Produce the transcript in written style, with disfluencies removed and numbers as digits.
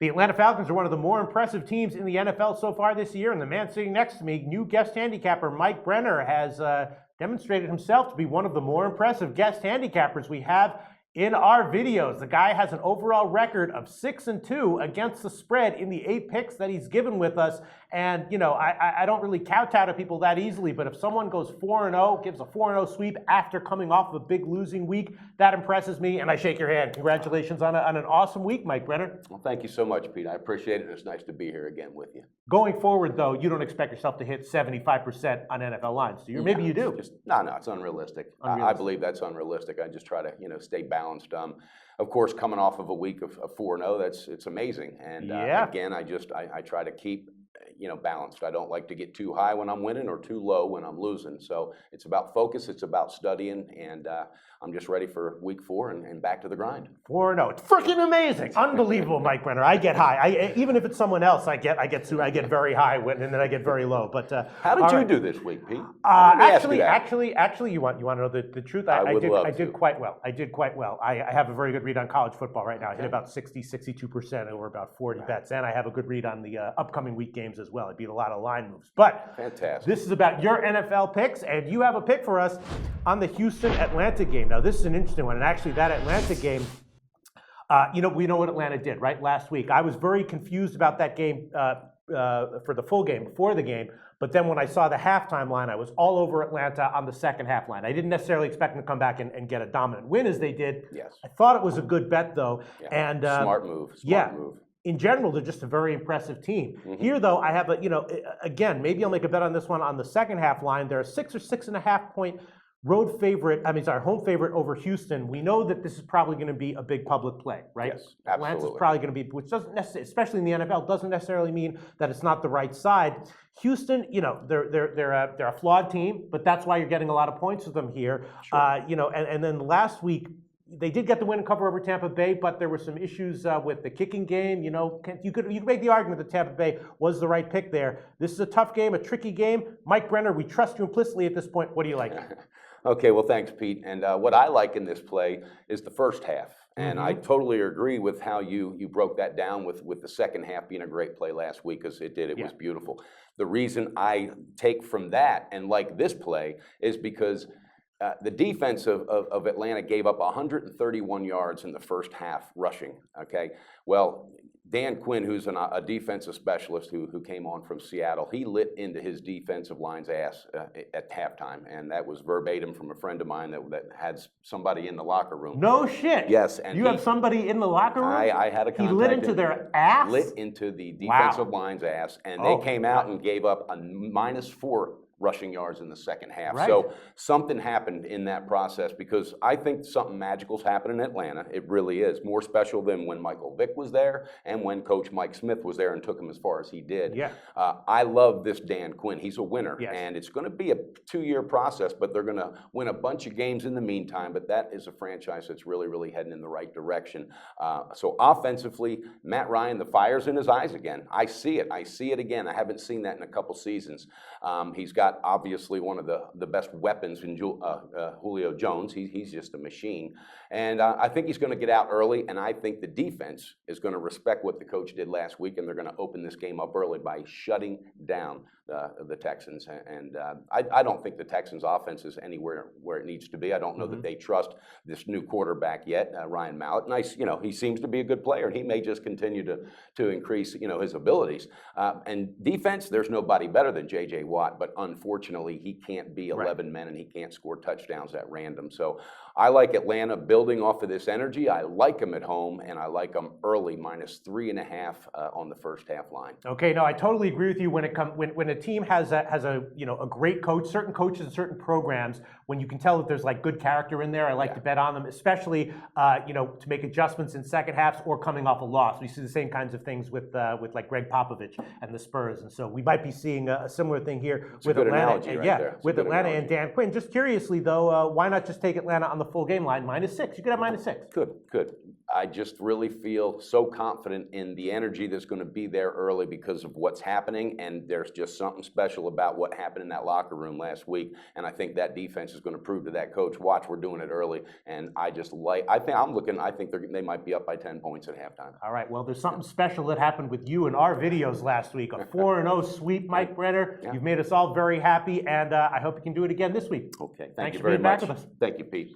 The Atlanta Falcons are one of the more impressive teams in the NFL so far this year, and the man sitting next to me, new guest handicapper Mike Brenner, has demonstrated himself to be one of the more impressive guest handicappers we have in our videos. The guy has an overall record of 6-2 against the spread in the 8 picks that he's given with us. And, you know, I don't really kowtow to people that easily, but if someone goes 4-0, gives a 4-0 sweep after coming off of a big losing week, that impresses me, and I shake your hand. Congratulations on an awesome week, Mike Brenner. Well, thank you so much, Pete. I appreciate it. It's nice to be here again with you. Going forward, though, you don't expect yourself to hit 75% on NFL lines, do you? Maybe you do. No, it's unrealistic. I believe that's unrealistic. I just try to, stay balanced. Of course, coming off of a week of 4-0, it's amazing. And again, I try to keep balanced. I don't like to get too high when I'm winning or too low when I'm losing. So it's about focus, it's about studying, and I'm just ready for week 4 and back to the grind. 4-0, it's freaking amazing, unbelievable, Mike Brenner. I get high. Even if it's someone else, I get very high and then I get very low. But how did you do this week, Pete? Actually, you want to know the truth? I did quite well. I did quite well. I have a very good read on college football right now. I hit about 62% over about 40 bets, and I have a good read on the upcoming week games as well. I beat a lot of line moves. But fantastic. This is about your NFL picks, and you have a pick for us on the Houston-Atlanta game. Now, this is an interesting one, and actually that Atlanta game, we know what Atlanta did, right, last week. I was very confused about that game for the full game, before the game, but then when I saw the halftime line, I was all over Atlanta on the second half line. I didn't necessarily expect them to come back and get a dominant win as they did. Yes. I thought it was a good bet, though. Yeah. And smart move. Smart move. In general, they're just a very impressive team. Mm-hmm. Here, though, I have again, maybe I'll make a bet on this one on the second half line. They're a 6 or 6.5 point home favorite over Houston. We know that this is probably going to be a big public play, right? Yes, absolutely. Atlanta's probably going to be, which doesn't necessarily, especially in the NFL, doesn't necessarily mean that it's not the right side. Houston, they're a flawed team, but that's why you're getting a lot of points with them here. Sure. And then last week, they did get the win and cover over Tampa Bay, but there were some issues with the kicking game. You could make the argument that Tampa Bay was the right pick there. This is a tough game, a tricky game. Mike Brenner, we trust you implicitly at this point. What do you like? Okay, well, thanks, Pete. And what I like in this play is the first half. And I totally agree with how you broke that down with the second half being a great play last week, because it did. It was beautiful. The reason I take from that and like this play is because the defense of Atlanta gave up 131 yards in the first half rushing, okay? Well, Dan Quinn, who's a defensive specialist who came on from Seattle, he lit into his defensive line's ass at halftime, and that was verbatim from a friend of mine that had somebody in the locker room. No shit. Yes. And you have somebody in the locker room? I had a contact. He lit into their ass? Lit into the defensive line's ass, and they came out and gave up a -4 rushing yards in the second half. Right. So something happened in that process, because I think something magical's happened in Atlanta. It really is. More special than when Michael Vick was there and when Coach Mike Smith was there and took him as far as he did. Yeah. I love this Dan Quinn. He's a winner. Yes. And it's going to be a 2-year process, but they're going to win a bunch of games in the meantime. But that is a franchise that's really, really heading in the right direction. So offensively, Matt Ryan, the fire's in his eyes again. I see it. I see it again. I haven't seen that in a couple seasons. He's got obviously one of the best weapons in Julio Jones. He's just a machine. And I think he's going to get out early, and I think the defense is going to respect what the coach did last week, and they're going to open this game up early by shutting down the Texans. And I don't think the Texans' offense is anywhere where it needs to be. I don't know that they trust this new quarterback yet, Ryan Mallett. Nice, he seems to be a good player, and he may just continue to increase, his abilities. And defense, there's nobody better than J.J. Watt, but unfortunately, he can't be 11 men, and he can't score touchdowns at random. So I like Atlanta building off of this energy. I like them at home, and I like them early, -3.5 on the first half line. Okay, no, I totally agree with you. When a team has a great coach, certain coaches and certain programs, when you can tell that there's like good character in there, I like to bet on them, especially to make adjustments in second halves or coming off a loss. We see the same kinds of things with like Greg Popovich and the Spurs, and so we might be seeing a similar thing here with Atlanta. With Atlanta and Dan Quinn. Just curiously though, why not just take Atlanta on the full game line -6? You could have -6. Good. I just really feel so confident in the energy that's going to be there early because of what's happening, and there's just something special about what happened in that locker room last week, and I think that defense is going to prove to that coach, watch, we're doing it early, and I think they might be up by 10 points at halftime. All right, well, there's something special that happened with you in our videos last week, a 4-0 sweep, Mike Brenner. Yeah. You've made us all very happy, and I hope you can do it again this week. Okay, thank Thanks you for very being back much. with us. Thank you, Pete.